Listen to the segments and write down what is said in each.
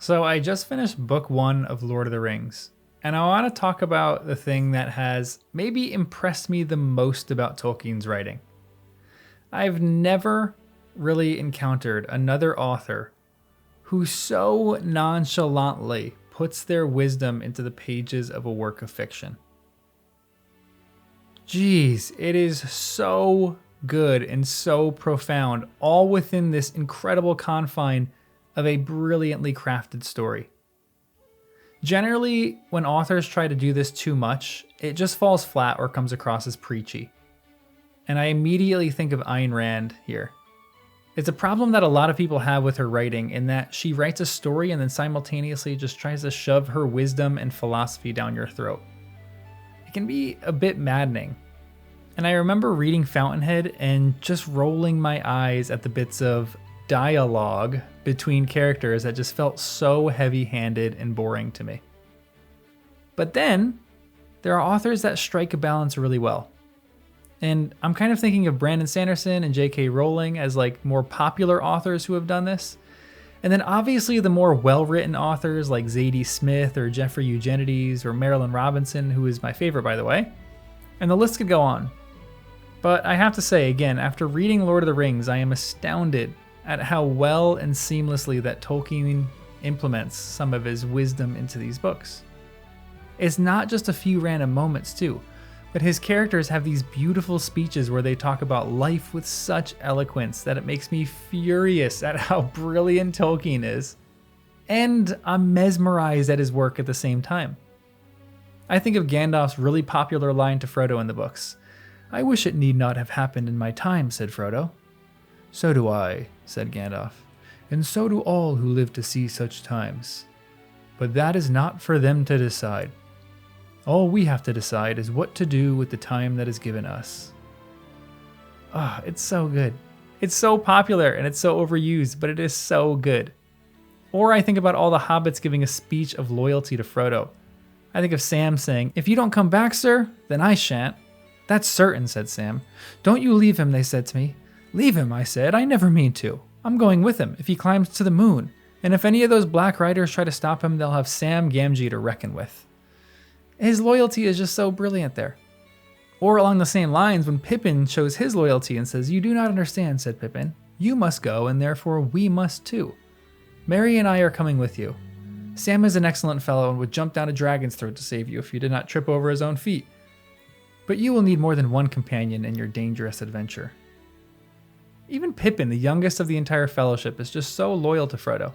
So I just finished book 1 of Lord of the Rings, and I want to talk about the thing that has maybe impressed me the most about Tolkien's writing. I've never really encountered another author who so nonchalantly puts their wisdom into the pages of a work of fiction. Jeez, it is so good and so profound, all within this incredible confine of a brilliantly crafted story. Generally, when authors try to do this too much, it just falls flat or comes across as preachy. And I immediately think of Ayn Rand here. It's a problem that a lot of people have with her writing in that she writes a story and then simultaneously just tries to shove her wisdom and philosophy down your throat. It can be a bit maddening. And I remember reading Fountainhead and just rolling my eyes at the bits of dialogue between characters that just felt so heavy-handed and boring to me. But then, there are authors that strike a balance really well. And I'm kind of thinking of Brandon Sanderson and J.K. Rowling as like more popular authors who have done this. And then obviously the more well-written authors like Zadie Smith or Jeffrey Eugenides or Marilyn Robinson, who is my favorite by the way. And the list could go on. But I have to say again, after reading Lord of the Rings, I am astounded at how well and seamlessly that Tolkien implements some of his wisdom into these books. It's not just a few random moments too, but his characters have these beautiful speeches where they talk about life with such eloquence that it makes me furious at how brilliant Tolkien is. And I'm mesmerized at his work at the same time. I think of Gandalf's really popular line to Frodo in the books. "I wish it need not have happened in my time," said Frodo. "So do I," said Gandalf, "and so do all who live to see such times. But that is not for them to decide. All we have to decide is what to do with the time that is given us." Ah, it's so good. It's so popular and it's so overused, but it is so good. Or I think about all the hobbits giving a speech of loyalty to Frodo. I think of Sam saying, "If you don't come back, sir, then I shan't." "That's certain," said Sam. "Don't you leave him," they said to me. "Leave him," I said. "I never mean to. I'm going with him if he climbs to the moon. And if any of those Black Riders try to stop him, they'll have Sam Gamgee to reckon with." His loyalty is just so brilliant there. Or along the same lines, when Pippin shows his loyalty and says, "You do not understand," said Pippin. "You must go, and therefore we must too. Merry and I are coming with you. Sam is an excellent fellow and would jump down a dragon's throat to save you if you did not trip over his own feet. But you will need more than one companion in your dangerous adventure." Even Pippin, the youngest of the entire fellowship, is just so loyal to Frodo.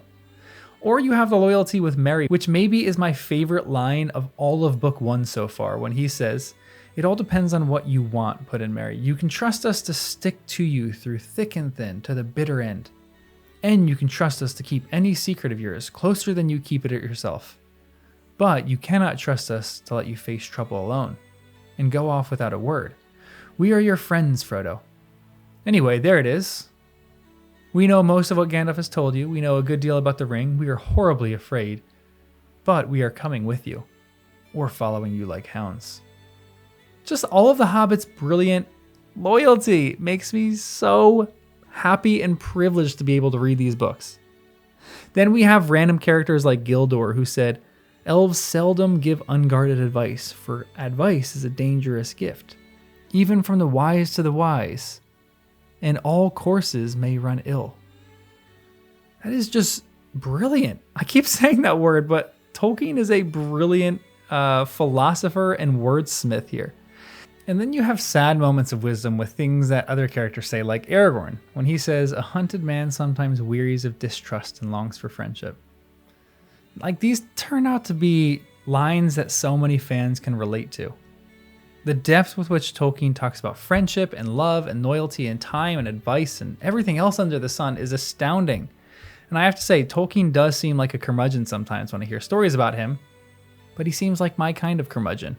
Or you have the loyalty with Merry, which maybe is my favorite line of all of book 1 so far, when he says, "It all depends on what you want," put in Merry. "You can trust us to stick to you through thick and thin to the bitter end. And you can trust us to keep any secret of yours closer than you keep it yourself. But you cannot trust us to let you face trouble alone and go off without a word. We are your friends, Frodo." Anyway, there it is. We know most of what Gandalf has told you. We know a good deal about the ring. We are horribly afraid. But we are coming with you. Or following you like hounds. Just all of the Hobbit's brilliant loyalty makes me so happy and privileged to be able to read these books. Then we have random characters like Gildor who said, "Elves seldom give unguarded advice, for advice is a dangerous gift, even from the wise to the wise, and all courses may run ill." That is just brilliant. I keep saying that word, but Tolkien is a brilliant philosopher and wordsmith here. And then you have sad moments of wisdom with things that other characters say, like Aragorn, when he says, "A hunted man sometimes wearies of distrust and longs for friendship." Like, these turn out to be lines that so many fans can relate to. The depth with which Tolkien talks about friendship and love and loyalty and time and advice and everything else under the sun is astounding. And I have to say, Tolkien does seem like a curmudgeon sometimes when I hear stories about him, but he seems like my kind of curmudgeon.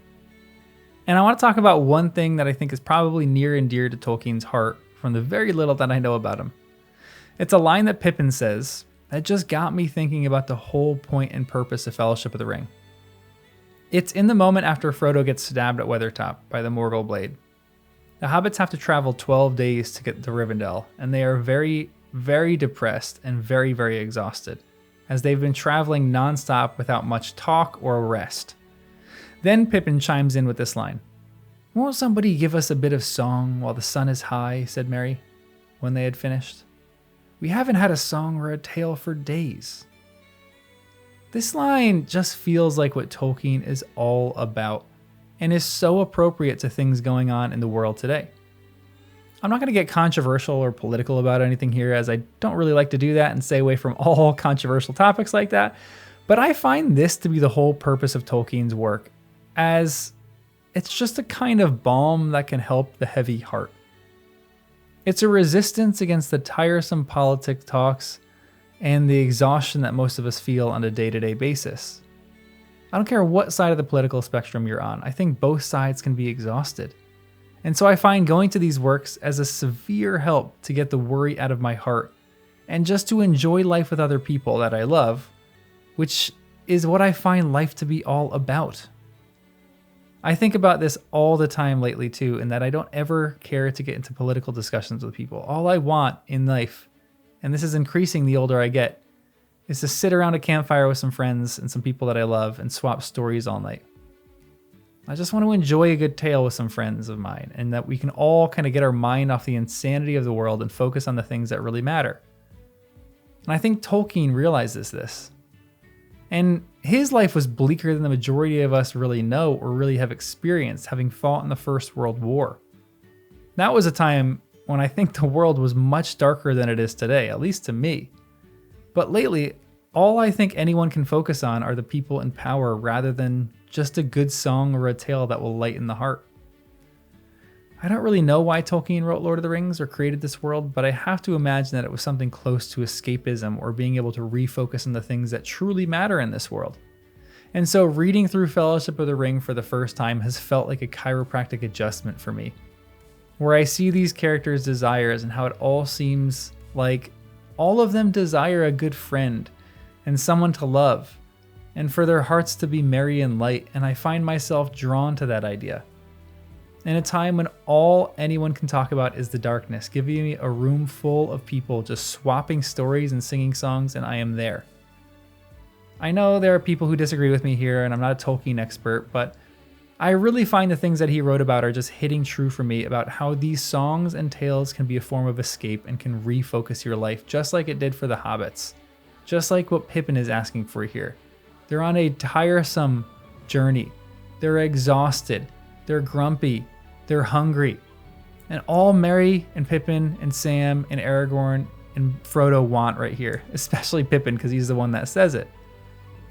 And I want to talk about one thing that I think is probably near and dear to Tolkien's heart from the very little that I know about him. It's a line that Pippin says that just got me thinking about the whole point and purpose of Fellowship of the Ring. It's in the moment after Frodo gets stabbed at Weathertop by the Morgul blade. The hobbits have to travel 12 days to get to Rivendell, and they are very, very depressed and very, very exhausted. as they've been traveling nonstop without much talk or rest. Then Pippin chimes in with this line. "Won't somebody give us a bit of song while the sun is high?" said Merry, when they had finished. "We haven't had a song or a tale for days." This line just feels like what Tolkien is all about, and is so appropriate to things going on in the world today. I'm not going to get controversial or political about anything here, as I don't really like to do that and stay away from all controversial topics like that, but I find this to be the whole purpose of Tolkien's work, as it's just a kind of balm that can help the heavy heart. It's a resistance against the tiresome politic talks and the exhaustion that most of us feel on a day-to-day basis. I don't care what side of the political spectrum you're on, I think both sides can be exhausted. And so I find going to these works as a severe help to get the worry out of my heart and just to enjoy life with other people that I love, which is what I find life to be all about. I think about this all the time lately too, in that I don't ever care to get into political discussions with people. All I want in life, and this is increasing the older I get, is to sit around a campfire with some friends and some people that I love and swap stories all night. I just want to enjoy a good tale with some friends of mine, and that we can all kind of get our mind off the insanity of the world and focus on the things that really matter. And I think Tolkien realizes this. And his life was bleaker than the majority of us really know or really have experienced, having fought in the First World War. That was a time when I think the world was much darker than it is today, at least to me. But lately, all I think anyone can focus on are the people in power rather than just a good song or a tale that will lighten the heart. I don't really know why Tolkien wrote Lord of the Rings or created this world, but I have to imagine that it was something close to escapism or being able to refocus on the things that truly matter in this world. And so reading through Fellowship of the Ring for the first time has felt like a chiropractic adjustment for me, where I see these characters' desires and how it all seems like all of them desire a good friend and someone to love, and for their hearts to be merry and light, and I find myself drawn to that idea. In a time when all anyone can talk about is the darkness, giving me a room full of people just swapping stories and singing songs, and I am there. I know there are people who disagree with me here, and I'm not a Tolkien expert, but I really find the things that he wrote about are just hitting true for me about how these songs and tales can be a form of escape and can refocus your life, just like it did for the hobbits. Just like what Pippin is asking for here. They're on a tiresome journey. They're exhausted. They're grumpy. They're hungry. And all Merry and Pippin and Sam and Aragorn and Frodo want right here, especially Pippin because he's the one that says it,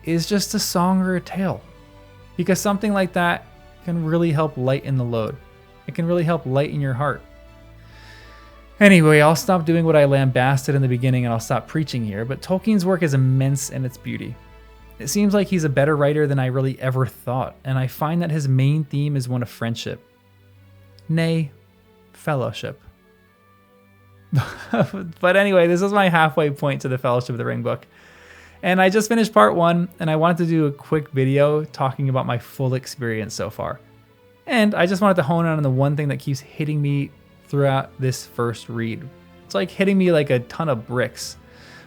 is just a song or a tale. Because something like that can really help lighten the load. It can really help lighten your heart. Anyway, I'll stop doing what I lambasted in the beginning and I'll stop preaching here, but Tolkien's work is immense in its beauty. It seems like he's a better writer than I really ever thought, and I find that his main theme is one of friendship. Nay, fellowship. But anyway, this is my halfway point to the Fellowship of the Ring book. And I just finished part 1, and I wanted to do a quick video talking about my full experience so far. And I just wanted to hone in on the one thing that keeps hitting me throughout this first read. It's like hitting me like a ton of bricks.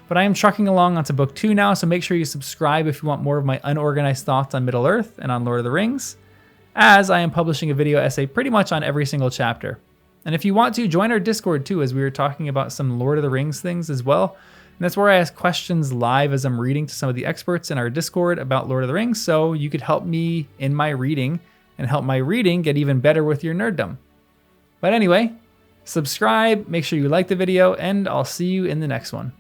But I am trucking along onto book 2 now, so make sure you subscribe if you want more of my unorganized thoughts on Middle-earth and on Lord of the Rings, as I am publishing a video essay pretty much on every single chapter. And if you want to, join our Discord too, as we were talking about some Lord of the Rings things as well. And that's where I ask questions live as I'm reading to some of the experts in our Discord about Lord of the Rings, so you could help me in my reading and help my reading get even better with your nerddom. But anyway, subscribe, make sure you like the video, and I'll see you in the next one.